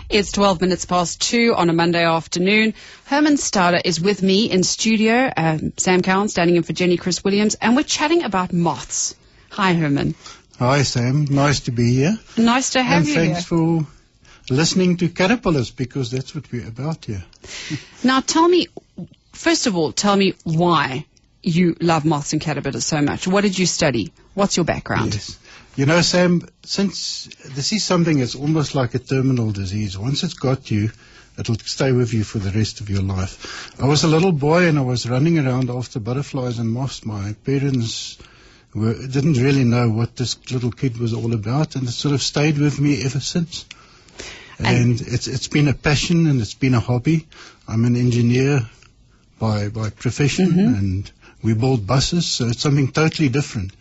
It's 12 minutes past 2 on a Monday afternoon. Hermann Staude is with me in studio. Sam Cowan standing in for Jenny Chris Williams, and we're chatting about moths. Hi, Herman. Hi, Sam. Nice to be here. Nice to have you here. And thanks for listening to caterpillars, because that's what we're about here. Now, first of all, tell me why you love moths and caterpillars so much. What did you study? What's your background? Yes. You know, Sam, since this is something that's almost like a terminal disease, once it's got you, it'll stay with you for the rest of your life. I was a little boy and I was running around after butterflies and moths. My parents didn't really know what this little kid was all about, and it sort of stayed with me ever since. And it's been a passion and it's been a hobby. I'm an engineer by profession, and we build buses, so it's something totally different.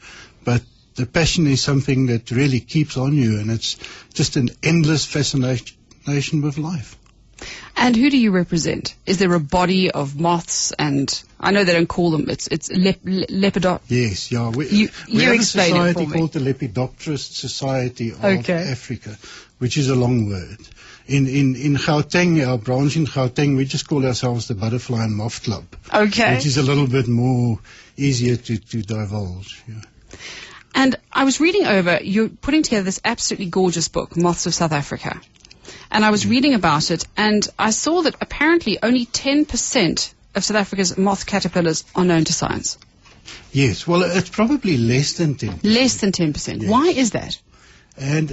But the passion is something that really keeps on you, and it's just an endless fascination with life. And who do you represent? Is there a body of moths? And I know they don't call them, it's Lepidopterist. Yes, yeah. You have a explain society it for me. called the Lepidopterist Society of Africa, which is a long word. In Gauteng, our branch in Gauteng, we just call ourselves the Butterfly and Moth Club. Okay. Which is a little bit more easier to divulge. Yeah. And I was reading over, you're putting together this absolutely gorgeous book, Moths of South Africa. And I was reading about it, and I saw that apparently only 10% of South Africa's moth caterpillars are known to science. Yes, well, it's probably less than 10%. Less than 10%. Yes. Why is that? And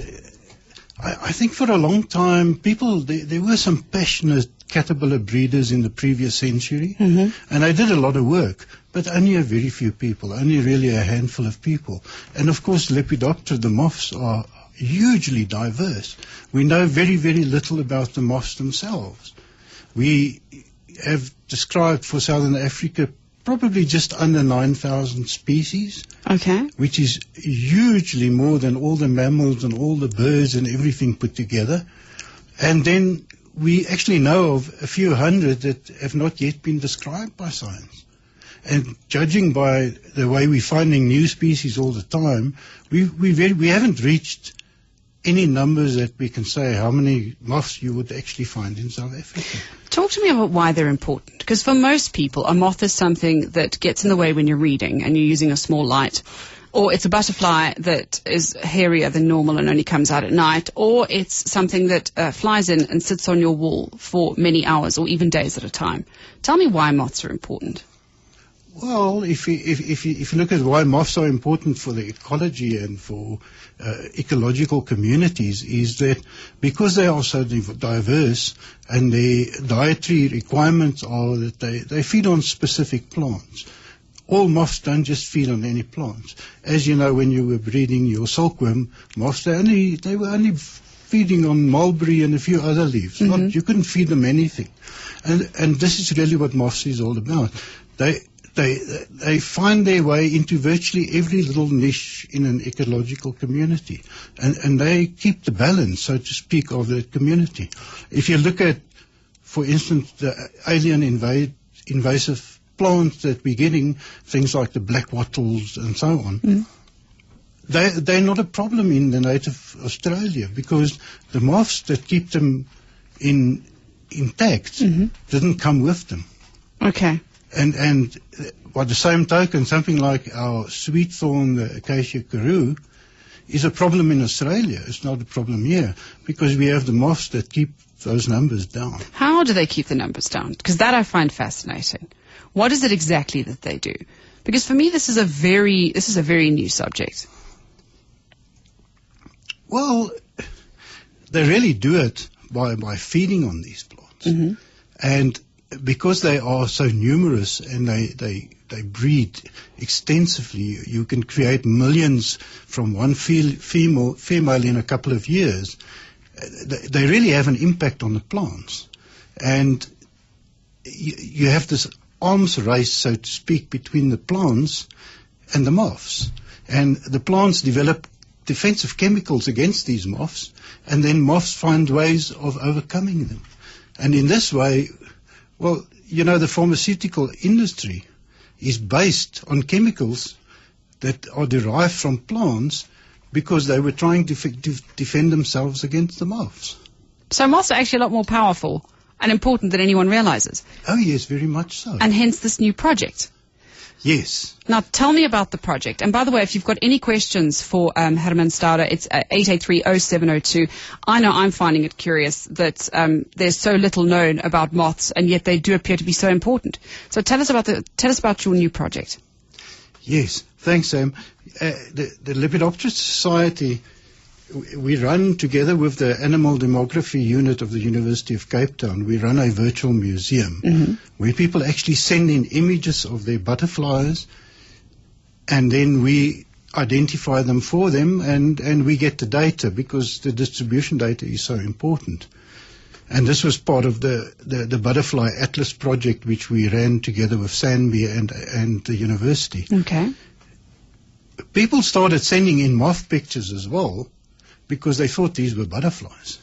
I think for a long time, there were some passionate caterpillar breeders in the previous century, and they did a lot of work, but only a very few people, only really a handful of people. And of course, Lepidoptera, the moths, are hugely diverse. We know very, very little about the moths themselves. We have described for Southern Africa probably just under 9,000 species, which is hugely more than all the mammals and all the birds and everything put together. And then we actually know of a few hundred that have not yet been described by science. And judging by the way we're finding new species all the time, we haven't reached any numbers that we can say how many moths you would actually find in South Africa. Talk to me about why they're important. Because for most people, a moth is something that gets in the way when you're reading and you're using a small light. Or it's a butterfly that is hairier than normal and only comes out at night. Or it's something that flies in and sits on your wall for many hours or even days at a time. Tell me why moths are important. Well, if you look at why moths are important for the ecology and for ecological communities, is that because they are so diverse and their dietary requirements are that they feed on specific plants. All moths don't just feed on any plants. As you know, when you were breeding your silkworm moths, they were only feeding on mulberry and a few other leaves. You couldn't feed them anything. And this is really what moths is all about. They find their way into virtually every little niche in an ecological community. And they keep the balance, so to speak, of that community. If you look at, for instance, the alien invasive plants that we're getting, things like the black wattles and so on, they're not a problem in the native Australia, because the moths that keep them intact didn't come with them. Okay. And by the same token, something like our sweet thorn, the Acacia carew, is a problem in Australia. It's not a problem here, because we have the moths that keep those numbers down. How do they keep the numbers down? Because that I find fascinating. What is it exactly that they do? Because for me, this is a very new subject. Well, they really do it by feeding on these plants. And because they are so numerous and they breed extensively, you can create millions from one female in a couple of years. They really have an impact on the plants. And you have this arms race, so to speak, between the plants and the moths. And the plants develop defensive chemicals against these moths, and then moths find ways of overcoming them. And in this way, well, you know, the pharmaceutical industry is based on chemicals that are derived from plants because they were trying to defend themselves against the moths. So moths are actually a lot more powerful and important than anyone realizes. Oh, yes, very much so. And hence this new project. Yes. Now, tell me about the project. And by the way, if you've got any questions for Hermann Staude, it's 883-0702. I know I'm finding it curious that there's so little known about moths, and yet they do appear to be so important. So tell us about your new project. Yes, thanks, Sam. The Lepidopterist Society, we run together with the Animal Demography Unit of the University of Cape Town. We run a virtual museum where people actually send in images of their butterflies, and then we identify them for them, and we get the data because the distribution data is so important. And this was part of the Butterfly Atlas project, which we ran together with Sanby and the university. Okay. People started sending in moth pictures as well, because they thought these were butterflies.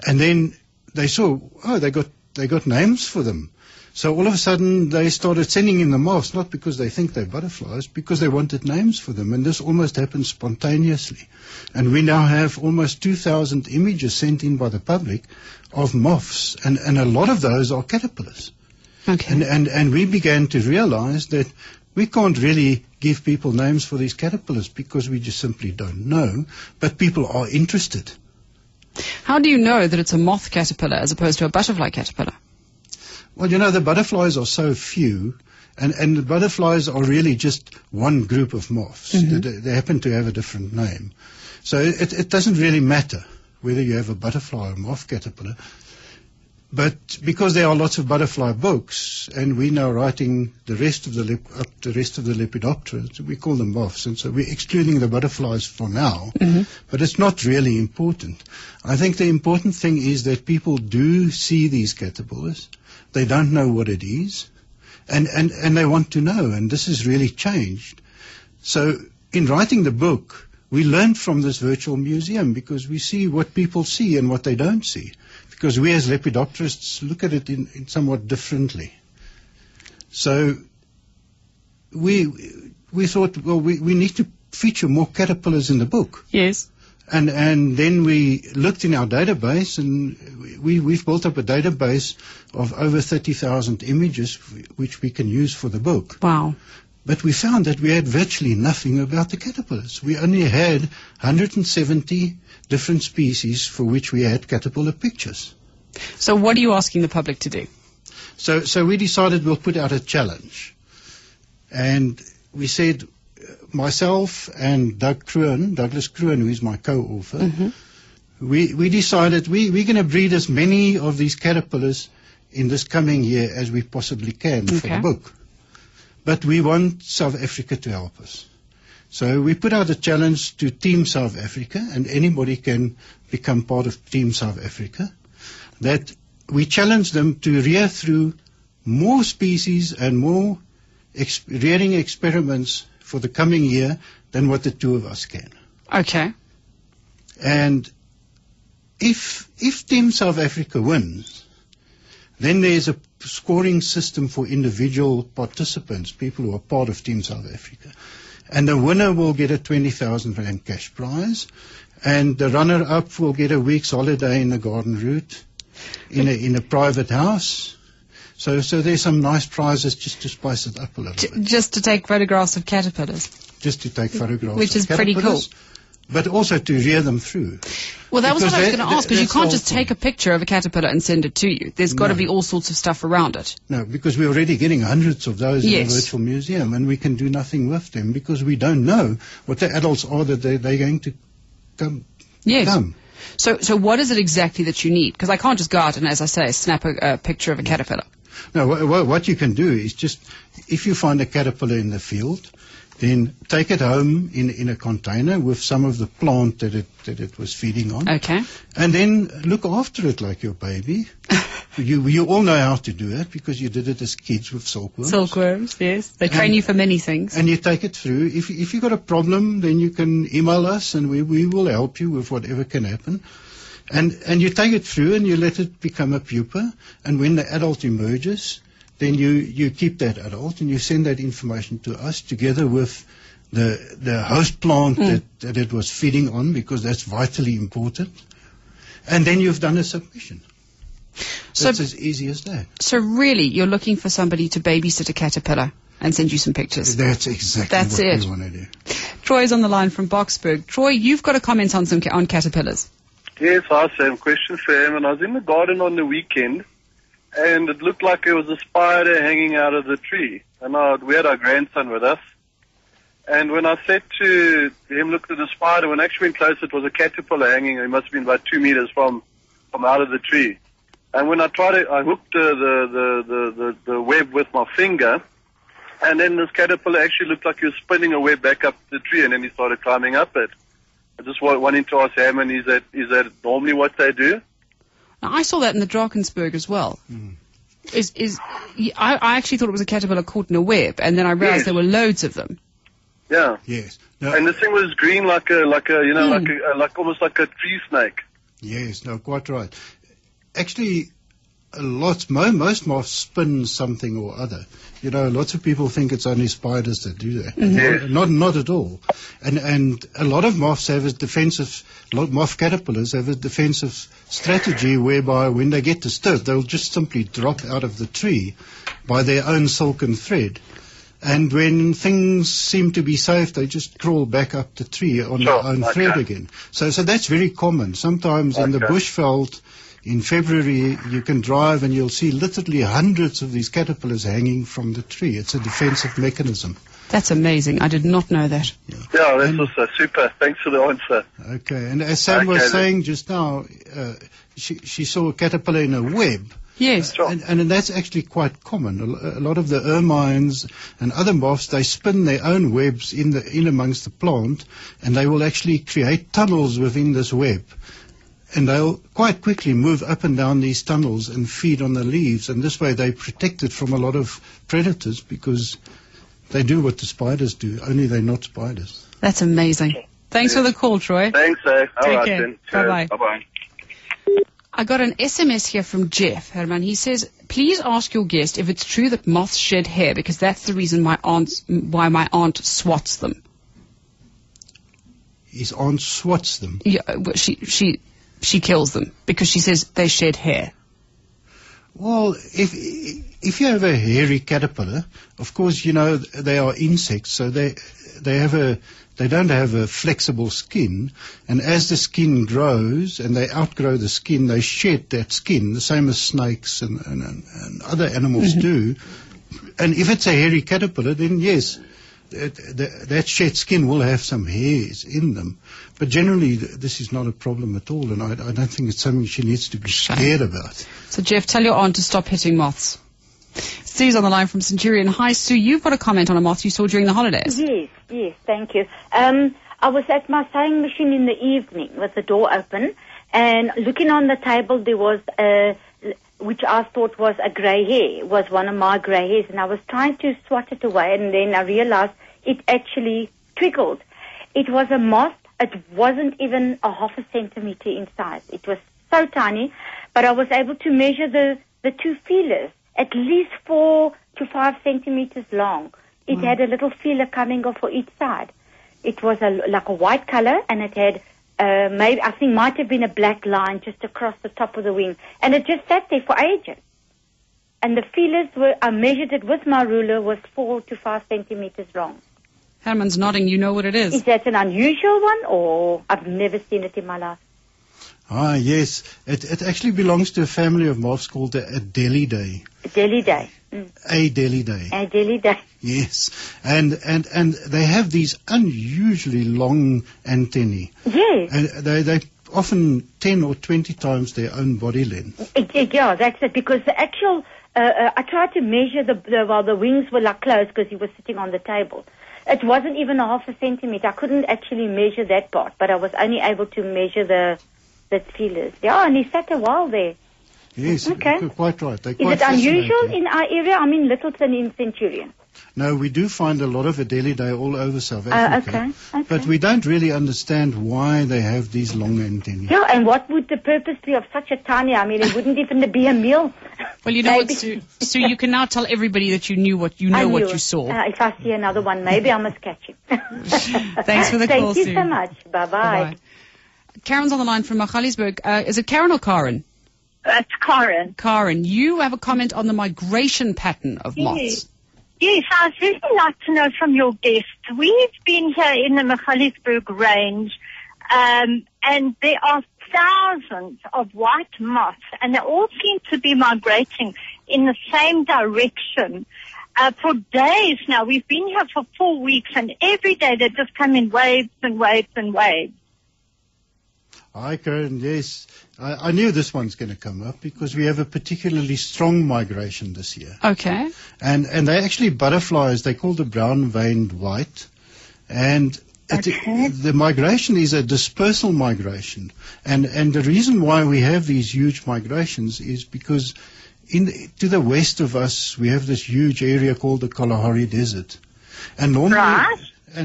And then they saw, they got names for them. So all of a sudden they started sending in the moths, not because they think they're butterflies, because they wanted names for them. And this almost happened spontaneously. And we now have almost 2,000 images sent in by the public of moths, and a lot of those are caterpillars. Okay. And we began to realize that we can't really give people names for these caterpillars because we just simply don't know, but people are interested. How do you know that it's a moth caterpillar as opposed to a butterfly caterpillar? Well, the butterflies are so few, and the butterflies are really just one group of moths. They happen to have a different name. So it doesn't really matter whether you have a butterfly or moth caterpillar. But because there are lots of butterfly books, and we're now writing the rest of the Lepidoptera, we call them moths, and so we're excluding the butterflies for now. But it's not really important. I think the important thing is that people do see these caterpillars. They don't know what it is, and they want to know, and this has really changed. So in writing the book, we learned from this virtual museum because we see what people see and what they don't see. Because we as lepidopterists look at it in somewhat differently. So we thought, well, we need to feature more caterpillars in the book. Yes. And then we looked in our database, and we've built up a database of over 30,000 images which we can use for the book. Wow. But we found that we had virtually nothing about the caterpillars. We only had 170 different species for which we had caterpillar pictures. So what are you asking the public to do? So we decided we'll put out a challenge. And we said, myself and Douglas Crwys, who is my co-author, we decided we're going to breed as many of these caterpillars in this coming year as we possibly can for the book. But we want South Africa to help us. So we put out a challenge to Team South Africa, and anybody can become part of Team South Africa, that we challenge them to rear through more species and more rearing experiments for the coming year than what the two of us can. Okay. And if Team South Africa wins, then there's a scoring system for individual participants, people who are part of Team South Africa. And the winner will get a 20,000 Rand cash prize, and the runner-up will get a week's holiday in the garden route in a private house. So there's some nice prizes just to spice it up a little bit. Just to take photographs of caterpillars. Just to take photographs Which is pretty cool. But also to rear them through. Well, that was what I was going to ask, because you can't just take a picture of a caterpillar and send it to you. There's got to be all sorts of stuff around it. No, because we're already getting hundreds of those in the virtual museum, and we can do nothing with them because we don't know what the adults are that they're going to come. Yes. So what is it exactly that you need? Because I can't just go out and, as I say, snap a picture of a caterpillar. No, what you can do is just, if you find a caterpillar in the field, then take it home in a container with some of the plant that it was feeding on. Okay. And then look after it like your baby. You all know how to do it because you did it as kids with silkworms. Silkworms, yes. They train you for many things. And you take it through. If you've got a problem, then you can email us and we will help you with whatever can happen. And you take it through and you let it become a pupa. And when the adult emerges, then you keep that adult and you send that information to us together with the host plant that it was feeding on, because that's vitally important. And then you've done a submission. So It's as easy as that. So really, you're looking for somebody to babysit a caterpillar and send you some pictures. That's exactly what we want to do. Troy's on the line from Boxburg. Troy, you've got a comment on on caterpillars. Yes, hi Sam. Question for him. And I was in the garden on the weekend, and it looked like there was a spider hanging out of the tree. And we had our grandson with us. And when I said to him, look at the spider, when I actually went close, it was a caterpillar hanging. It must have been about 2 meters from out of the tree. And when I tried it, I hooked the web with my finger. And then this caterpillar actually looked like he was spinning a web back up the tree, and then he started climbing up it. I just wanted to ask Hermann, is that normally what they do? Now, I saw that in the Drakensberg as well. Mm. I actually thought it was a caterpillar caught in a web, and then I realized there were loads of them. Yeah. Yes. No, And this thing was green like almost like a tree snake. yes, no, quite right. Actually, most moths spin something or other. You know, lots of people think it's only spiders that do that. Yes. Not at all. And a lot of moth caterpillars have a defensive strategy whereby when they get disturbed, they'll just simply drop out of the tree by their own silken thread. And when things seem to be safe, they just crawl back up the tree on their own thread again. So that's very common. Sometimes in the bushveld, in February, you can drive and you'll see literally hundreds of these caterpillars hanging from the tree. It's a defensive mechanism. That's amazing. I did not know that. Yeah, that's also super. Thanks for the answer. Okay, and as Sam was saying just now, she saw a caterpillar in a web. Yes. Sure. And that's actually quite common. A lot of the ermines and other moths, they spin their own webs in amongst the plant, and they will actually create tunnels within this web. And they'll quite quickly move up and down these tunnels and feed on the leaves. And this way they're protected from a lot of predators because they do what the spiders do, only they're not spiders. That's amazing. Thanks for the call, Troy. Thanks, eh? Take care. Bye-bye. Bye-bye. I got an SMS here from Jeff, Herman. He says, please ask your guest if it's true that moths shed hair, because that's the reason why my aunt swats them. His aunt swats them? Yeah, she kills them because she says they shed hair. Well, if you have a hairy caterpillar, of course, you know, they are insects, so they don't have a flexible skin, and as the skin grows and they outgrow the skin, they shed that skin, the same as snakes and other animals do. And if it's a hairy caterpillar, then yes, that shed skin will have some hairs in them. But generally, this is not a problem at all, and I don't think it's something she needs to be scared about. So, Jeff, tell your aunt to stop hitting moths. Sue's on the line from Centurion. Hi, Sue. You've got a comment on a moth you saw during the holidays. Yes, thank you. I was at my sewing machine in the evening with the door open, and looking on the table, there was which I thought was a grey hair, was one of my grey hairs, and I was trying to swat it away, and then I realized it actually twiggled. It was a moth. It wasn't even a half a centimeter in size. It was so tiny, but I was able to measure the two feelers, at least 4 to 5 centimeters long. It had a little feeler coming off for each side. It was like a white color, and it had maybe, I think, might have been a black line just across the top of the wing, and it just sat there for ages. And the feelers I measured it with my ruler, was 4 to 5 centimeters long. Herman's nodding. You know what it is. Is that an unusual one, or I've never seen it in my life? Ah, yes. It actually belongs to a family of moths called the Adelidae. Adelidae. Adelidae. Adelidae. Yes. And they have these unusually long antennae. Yes. And they often 10 or 20 times their own body length. Yeah, that's it. Because the actual, I tried to measure while the wings were like closed, because he was sitting on the table. It wasn't even a half a centimeter. I couldn't actually measure that part, but I was only able to measure the feelers. Yeah, and he sat a while there. Yes, okay. Quite right. They're Is quite it unusual fascinating. in our area? I'm in Littleton in Centurion. No, we do find a lot of Adelidae all over South Africa. Okay. But we don't really understand why they have these long antennae. Yeah, and what would the purpose be of such a tiny? I mean, it wouldn't even be a meal. Well, you know what, Sue, you can now tell everybody that you knew what you saw. If I see another one, maybe I must catch him. Thanks for the call, Sue. Thank you so much. Bye-bye. Bye-bye. Karen's on the line from Magaliesburg. Is it Karen or Karen? It's Karen. Karen, you have a comment on the migration pattern of moths. Yes, I'd really like to know from your guest. We've been here in the Magaliesburg range, and there are thousands of white moths, and they all seem to be migrating in the same direction. For days now, we've been here for 4 weeks, and every day they just come in waves and waves and waves. Hi, Karen. Yes, I knew this one's going to come up because we have a particularly strong migration this year. Okay. And they're actually butterflies. They're called the brown-veined white. And the migration is a dispersal migration. And the reason why we have these huge migrations is because to the west of us, we have this huge area called the Kalahari Desert. And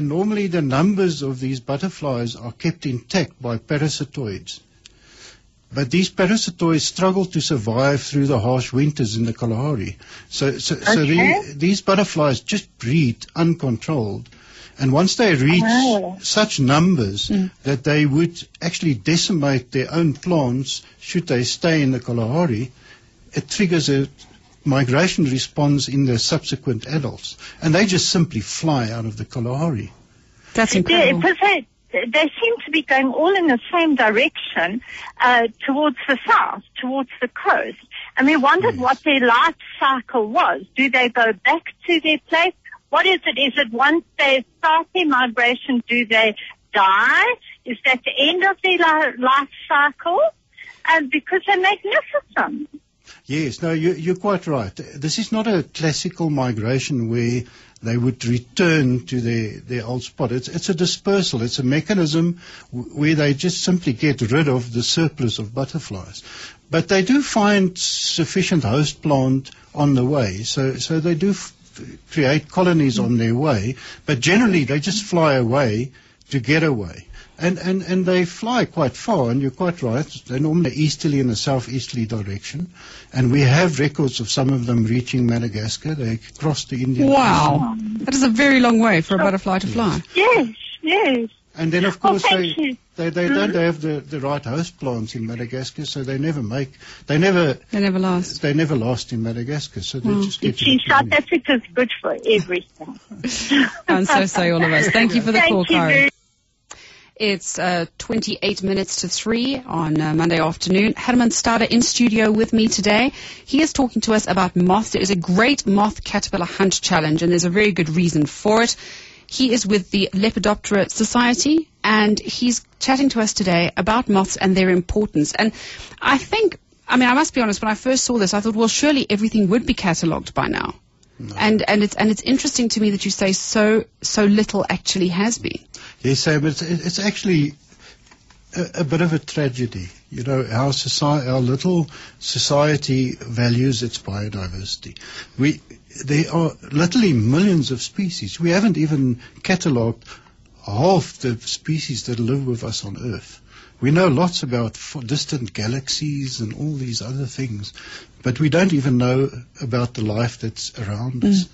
normally the numbers of these butterflies are kept intact by parasitoids. But these parasitoids struggle to survive through the harsh winters in the Kalahari. So these butterflies just breed uncontrolled. And once they reach such numbers that they would actually decimate their own plants should they stay in the Kalahari, it triggers a migration response in the subsequent adults. And they just simply fly out of the Kalahari. That's incredible. Yeah, they seem to be going all in the same direction towards the south, towards the coast. And we wondered what their life cycle was. Do they go back to their place? What is it? Is it once they start their migration, do they die? Is that the end of their life cycle? Because they're magnificent. Yes, no, you're quite right. This is not a classical migration where they would return to their old spot. It's a dispersal. It's a mechanism where they just simply get rid of the surplus of butterflies. But they do find sufficient host plant on the way, so they do create colonies on their way, but generally they just fly away to get away. And they fly quite far, and you're quite right. They're normally easterly in a southeasterly direction. And we have records of some of them reaching Madagascar. They cross the Indian Ocean. Wow. That is a very long way for a butterfly to fly. Yes. And then, of course, they don't have the right host plants in Madagascar, so they never last. They never last in Madagascar, so they just get South Africa's good for everything. And so say all of us. Thank you for the call, Karen. It's 28 minutes to 3 on Monday afternoon. Hermann Staude in studio with me today. He is talking to us about moths. There is a great moth caterpillar hunt challenge, and there's a very good reason for it. He is with the Lepidoptera Society, and he's chatting to us today about moths and their importance. And I must be honest, when I first saw this, I thought, well, surely everything would be catalogued by now. No. And it's interesting to me that you say so little actually has been. Yes, Sam, it's actually a bit of a tragedy. You know, our little society values its biodiversity. There are literally millions of species. We haven't even catalogued half the species that live with us on Earth. We know lots about distant galaxies and all these other things, but we don't even know about the life that's around us.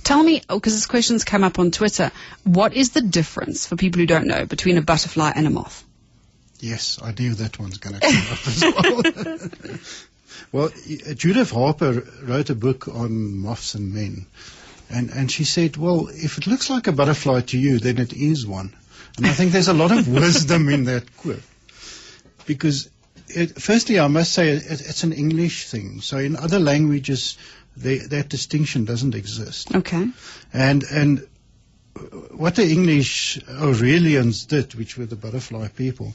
Tell me, because this question's come up on Twitter, what is the difference, for people who don't know, between a butterfly and a moth? Yes, I knew that one's going to come up as well. Well, Judith Harper wrote a book on moths and men, and she said, well, if it looks like a butterfly to you, then it is one. And I think there's a lot of wisdom in that quip. Because, firstly, I must say it's an English thing. So in other languages, that distinction doesn't exist. Okay. And what the English Aurelians did, which were the butterfly people,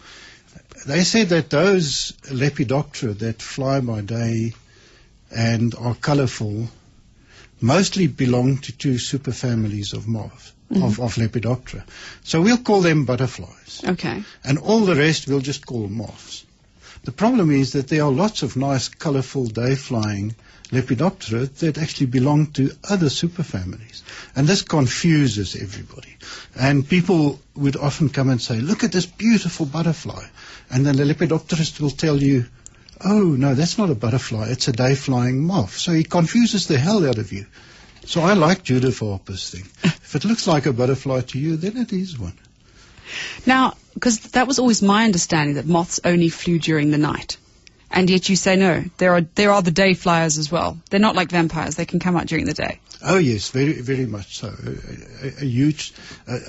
they said that those Lepidoptera that fly by day and are colorful mostly belong to two superfamilies of moths. Of Lepidoptera. So we'll call them butterflies. Okay. And all the rest we'll just call moths. The problem is that there are lots of nice, colorful, day-flying Lepidoptera that actually belong to other superfamilies. And this confuses everybody. And people would often come and say, look at this beautiful butterfly. And then the lepidopterist will tell you, oh, no, that's not a butterfly, it's a day-flying moth. So he confuses the hell out of you. So I like Judith Harper's thing. If it looks like a butterfly to you, then it is one. Now, because that was always my understanding, that moths only flew during the night. And yet you say no, there are the day flyers as well. They're not like vampires, they can come out during the day. Oh yes, very, very much so.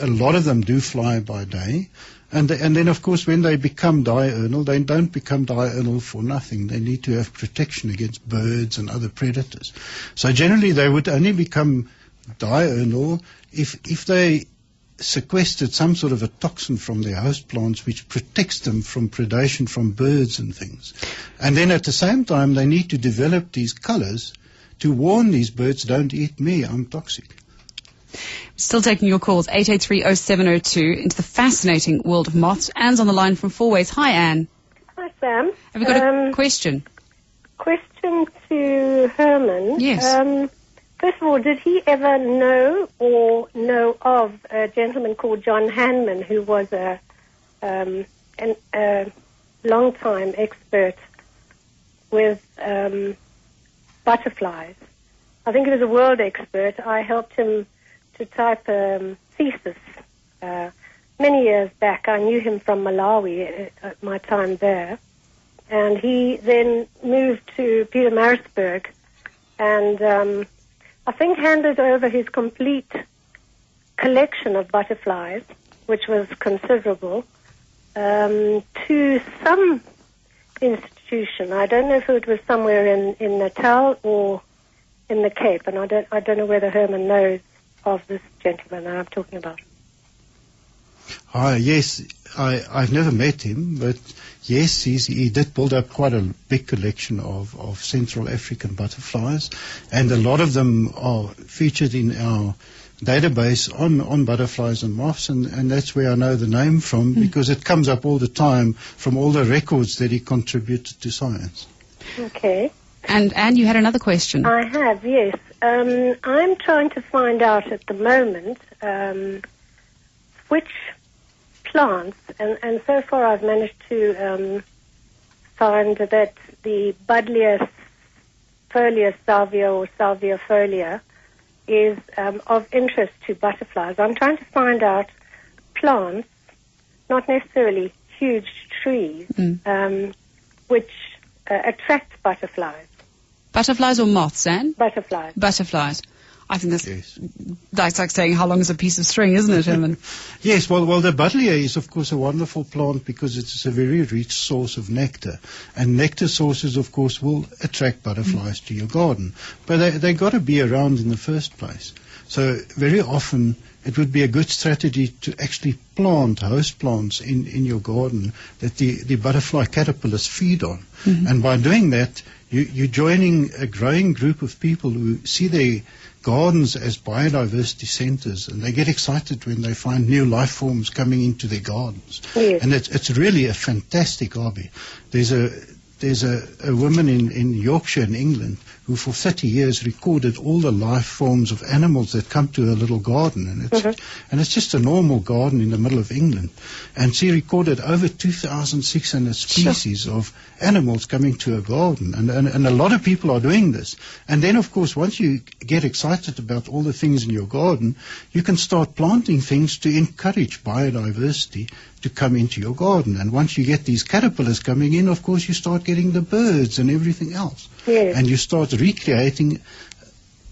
A lot of them do fly by day. And then, of course, when they become diurnal, they don't become diurnal for nothing. They need to have protection against birds and other predators. So generally, they would only become diurnal if they sequestered some sort of a toxin from their host plants which protects them from predation from birds and things. And then at the same time, they need to develop these colors to warn these birds, don't eat me, I'm toxic. Still taking your calls, 883-0702, into the fascinating world of moths. Anne's on the line from Four Ways. Hi, Anne. Hi, Sam. Have you got a question? Question to Herman. Yes. First of all, did he ever know of a gentleman called John Hanman, who was a long-time expert with butterflies? I think he was a world expert. I helped him to type a thesis many years back. I knew him from Malawi at my time there. And he then moved to Pietermaritzburg and I think handed over his complete collection of butterflies, which was considerable, to some institution. I don't know if it was somewhere in Natal or in the Cape, and I don't know whether Herman knows of this gentleman that I'm talking about. Yes, I've never met him, but yes, he did build up quite a big collection of Central African butterflies, and a lot of them are featured in our database on butterflies and moths, and that's where I know the name from, because it comes up all the time from all the records that he contributed to science. Okay. And you had another question. I have, yes. I'm trying to find out at the moment which plants, and so far I've managed to find that the Buddleia folia salvia or salvia folia is of interest to butterflies. I'm trying to find out plants, not necessarily huge trees, which attract butterflies. Butterflies or moths, Anne? Butterflies. Butterflies. I think that's like saying how long is a piece of string, isn't it, Herman? Yes, well, the Buddleia is, of course, a wonderful plant because it's a very rich source of nectar. And nectar sources, of course, will attract butterflies to your garden. But they got to be around in the first place. So very often it would be a good strategy to actually plant host plants in your garden that the butterfly caterpillars feed on. And by doing that, you're joining a growing group of people who see their gardens as biodiversity centers, and they get excited when they find new life forms coming into their gardens. Yes. And it's really a fantastic hobby. There's a woman in Yorkshire in England who for 30 years recorded all the life forms of animals that come to her little garden, and it's just a normal garden in the middle of England, and she recorded over 2,600 species of animals coming to her garden, and a lot of people are doing this. And then, of course, once you get excited about all the things in your garden, you can start planting things to encourage biodiversity to come into your garden. And once you get these caterpillars coming in, of course, you start getting the birds and everything else. Yes. And you start recreating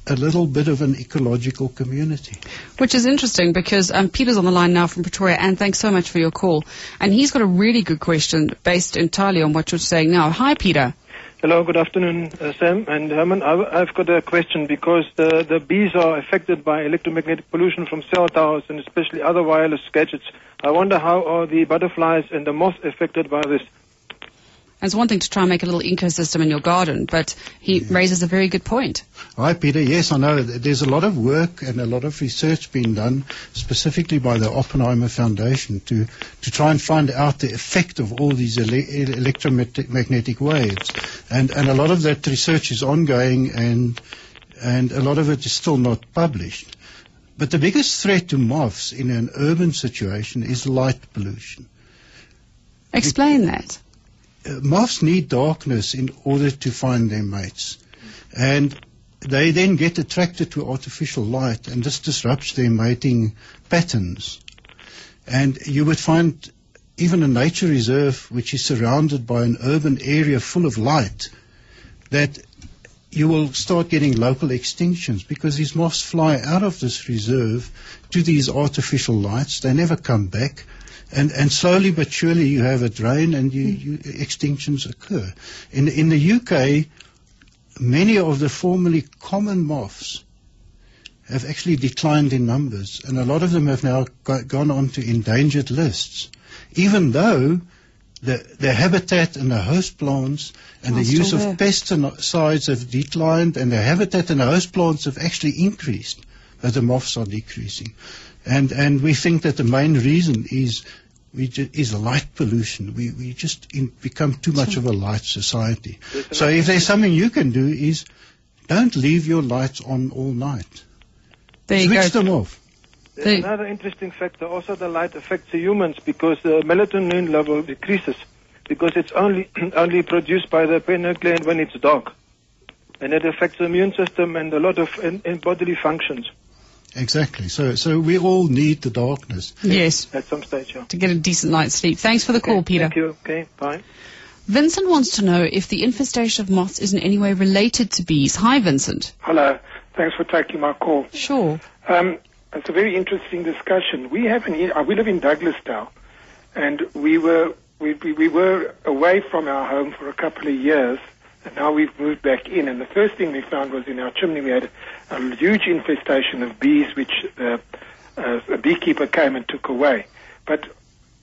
a little bit of an ecological community. Which is interesting because Peter's on the line now from Pretoria, and thanks so much for your call. And he's got a really good question based entirely on what you're saying now. Hi, Peter. Hello, good afternoon, Sam and Herman. I've got a question because the bees are affected by electromagnetic pollution from cell towers and especially other wireless gadgets. I wonder how are the butterflies and the moths affected by this? And it's one thing to try and make a little ecosystem in your garden, but he raises a very good point. Hi, Peter. Yes, I know. There's a lot of work and a lot of research being done, specifically by the Oppenheimer Foundation, to try and find out the effect of all these electromagnetic waves. And a lot of that research is ongoing, and a lot of it is still not published. But the biggest threat to moths in an urban situation is light pollution. Explain that. Moths need darkness in order to find their mates. And they then get attracted to artificial light, and this disrupts their mating patterns. And you would find even a nature reserve which is surrounded by an urban area full of light, that you will start getting local extinctions because these moths fly out of this reserve to these artificial lights. They never come back. And slowly but surely you have a drain and extinctions occur. In the UK, many of the formerly common moths have actually declined in numbers, and a lot of them have now gone on to endangered lists, even though the habitat and the host plants and the use of pesticides have declined, and the habitat and the host plants have actually increased, but the moths are decreasing. And we think that the main reason is light pollution. We just become too much of a light society. So if there's something you can do is don't leave your lights on all night. Switch them off. There's another interesting factor. Also, the light affects the humans because the melatonin level decreases because it's only produced by the pineal gland when it's dark, and it affects the immune system and a lot of bodily functions. Exactly. So we all need the darkness. Yes. At some stage, yeah. To get a decent night's sleep. Thanks for the call, Peter. Thank you. Okay, bye. Vincent wants to know if the infestation of moths is in any way related to bees. Hi, Vincent. Hello. Thanks for taking my call. Sure. It's a very interesting discussion. We live in Douglasdale, and we were away from our home for a couple of years, and now we've moved back in. And the first thing we found was in our chimney we had a huge infestation of bees, which a beekeeper came and took away. But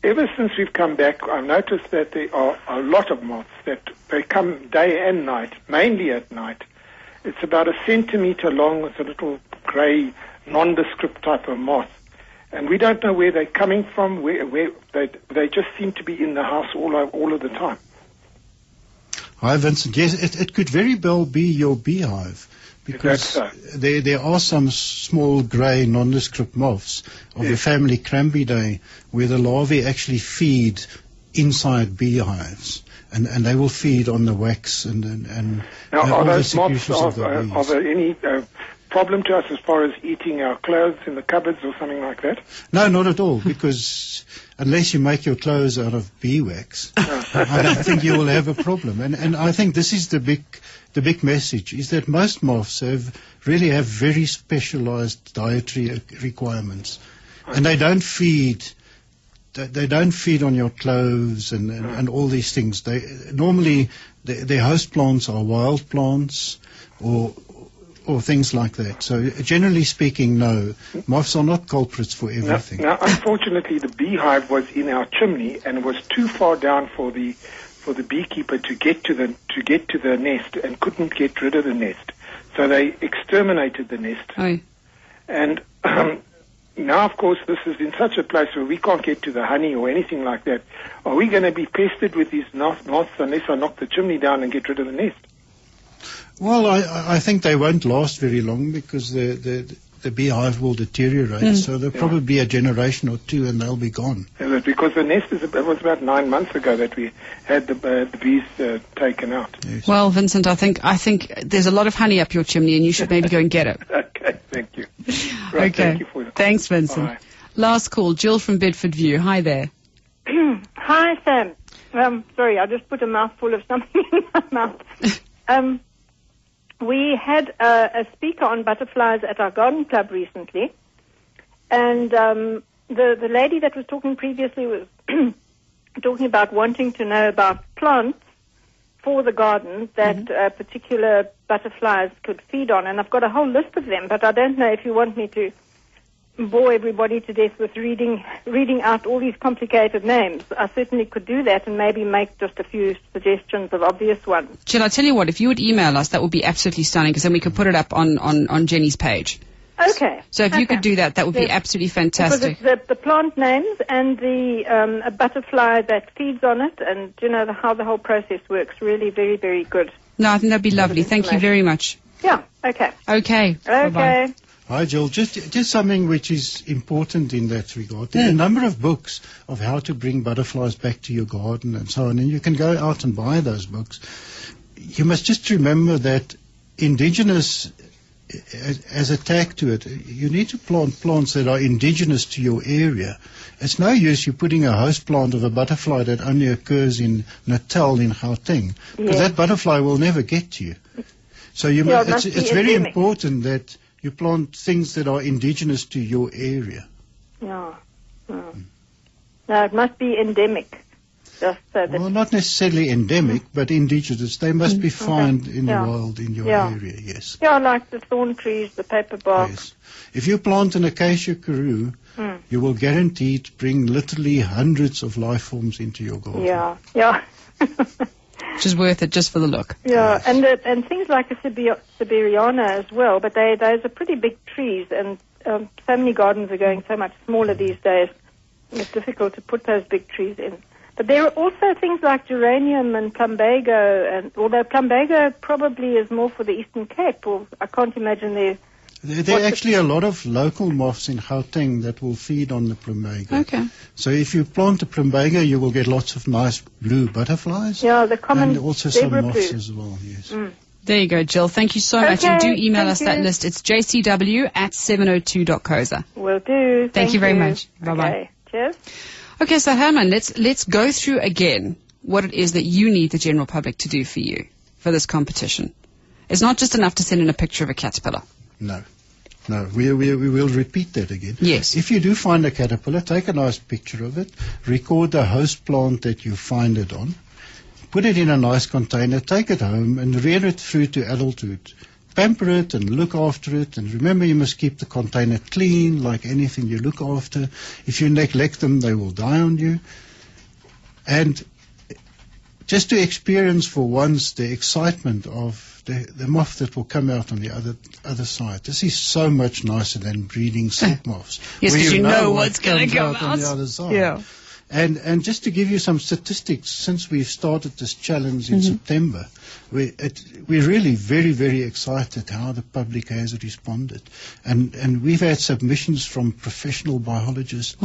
ever since we've come back, I've noticed that there are a lot of moths that they come day and night, mainly at night. It's about 1 centimeter long. It's a little grey, nondescript type of moth. And we don't know where they're coming from, where they just seem to be in the house all of the time. Hi, Vincent. Yes, it could very well be your beehive, because there are some small grey nondescript moths of the family Crambidae where the larvae actually feed inside beehives, and they will feed on the wax and now, all are the those secretions moths, of the bees. are there any problem to us as far as eating our clothes in the cupboards or something like that? No, not at all, because unless you make your clothes out of beeswax, I don't think you will have a problem. And I think this is the big message, is that most moths really have very specialized dietary requirements. And they don't feed on your clothes and all these things. Normally their host plants are wild plants or things like that. So generally speaking, no, moths are not culprits for everything. Now, unfortunately, the beehive was in our chimney and was too far down for the beekeeper to get to the nest, and couldn't get rid of the nest. So they exterminated the nest. Aye. And now, of course, this is in such a place where we can't get to the honey or anything like that. Are we going to be pestered with these moths unless I knock the chimney down and get rid of the nest? Well, I think they won't last very long, because the beehive will deteriorate. So there'll probably be a generation or two and they'll be gone. Yeah, because the nest it was about 9 months ago that we had the bees taken out. Yes. Well, Vincent, I think there's a lot of honey up your chimney and you should maybe go and get it. Okay, thank you. Right, Okay. Thank you for the call. Thanks, Vincent. Bye. Last call, Jill from Bedford View. Hi there. Hi, Sam. Sorry, I just put a mouthful of something in my mouth. We had a speaker on butterflies at our garden club recently, and the lady that was talking previously was talking about wanting to know about plants for the garden that particular butterflies could feed on, and I've got a whole list of them, but I don't know if you want me to bore everybody to death with reading out all these complicated names. I certainly could do that and maybe make just a few suggestions of obvious ones. Jill, I tell you what, if you would email us, that would be absolutely stunning, because then we could put it up on Jenny's page. Okay. So if you could do that, that would be absolutely fantastic. Because it's the plant names and the a butterfly that feeds on it, and how the whole process works. Really very, very good. No, I think that'd be lovely. Thank you very much. Yeah. Okay. Okay. Bye-bye. Hi, Jill. Just something which is important in that regard. There are a number of books of how to bring butterflies back to your garden and so on, and you can go out and buy those books. You must just remember that indigenous as a tag to it, you need to plant plants that are indigenous to your area. It's no use you putting a host plant of a butterfly that only occurs in Natal in Gauteng, because that butterfly will never get to you. So it's very important that you plant things that are indigenous to your area. Yeah. No, it must be endemic. Just so that not necessarily endemic, but indigenous. They must be found in the wild in your area, yes. Yeah, like the thorn trees, the paper bark. Yes. If you plant an acacia karoo, you will guaranteed bring literally hundreds of life forms into your garden. Yeah. Which is worth it just for the look. Yeah, and things like a Siberiana as well, but those are pretty big trees, and so many gardens are going so much smaller these days. It's difficult to put those big trees in. But there are also things like geranium and plumbago, and although plumbago probably is more for the Eastern Cape, or I can't imagine there are actually a lot of local moths in Gauteng that will feed on the plumbago. Okay. So if you plant a plumbago, you will get lots of nice blue butterflies. Yeah, the common and also some moths blue as well, yes. There you go, Jill. Thank you so much. And do email us that list. It's jcw@702.coza. Will do. Thank you very much. Bye-bye. Okay. Cheers. Okay, so Herman, let's go through again what it is that you need the general public to do for you for this competition. It's not just enough to send in a picture of a caterpillar. No, we will repeat that again. Yes. If you do find a caterpillar, take a nice picture of it, record the host plant that you find it on, put it in a nice container, take it home and rear it through to adulthood. Pamper it and look after it, and remember you must keep the container clean like anything you look after. If you neglect them, they will die on you. And just to experience for once the excitement of the moth that will come out on the other side. This is so much nicer than breeding silk moths. Yes, because you know what's going to come out on the other side. Yeah. And just to give you some statistics, since we've started this challenge in September, we're really very, very excited how the public has responded. And we've had submissions from professional biologists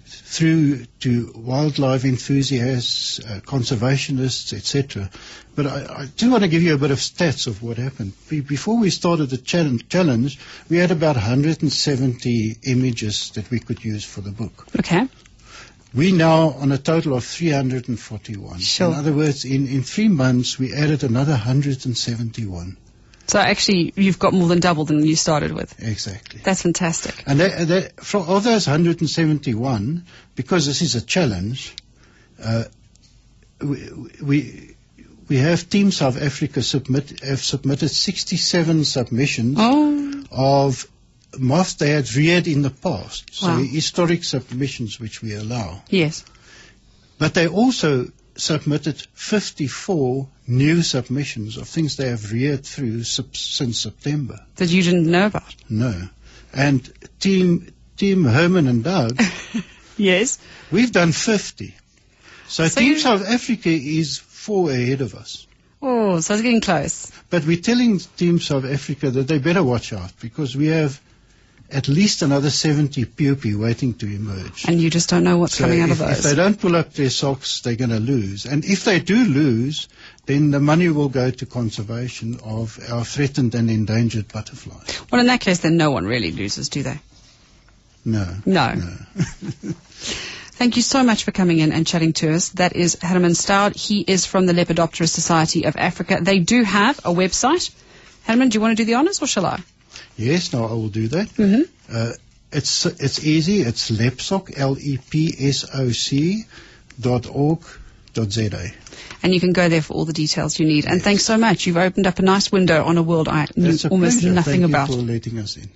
through to wildlife enthusiasts, conservationists, etc. But I do want to give you a bit of stats of what happened. Before we started the challenge, we had about 170 images that we could use for the book. Okay. We now on a total of 341. Sure. In other words, in 3 months, we added another 171. So actually, you've got more than double than you started with. Exactly. That's fantastic. And from of those 171, because this is a challenge, we have Team South Africa have submitted 67 submissions of moths they had reared in the past. So historic submissions which we allow. Yes. But they also submitted 54 new submissions of things they have reared through since September. That you didn't know about? No. And Team Hermann and Doug, yes, we've done 50. So Team South Africa is 4 ahead of us. Oh, so it's getting close. But we're telling Team South Africa that they better watch out, because we have at least another 70 pupae waiting to emerge. And you just don't know what's coming out of those. If they don't pull up their socks, they're going to lose. And if they do lose, then the money will go to conservation of our threatened and endangered butterflies. Well, in that case, then no one really loses, do they? No. Thank you so much for coming in and chatting to us. That is Hermann Staude. He is from the Lepidopterist Society of Africa. They do have a website. Hermann, do you want to do the honors, or shall I? Yes, no, I will do that. It's easy. It's lepsoc, lepsoc.org.za. And you can go there for all the details you need. And thanks so much. You've opened up a nice window on a world I knew almost nothing about. Thank you for letting us in.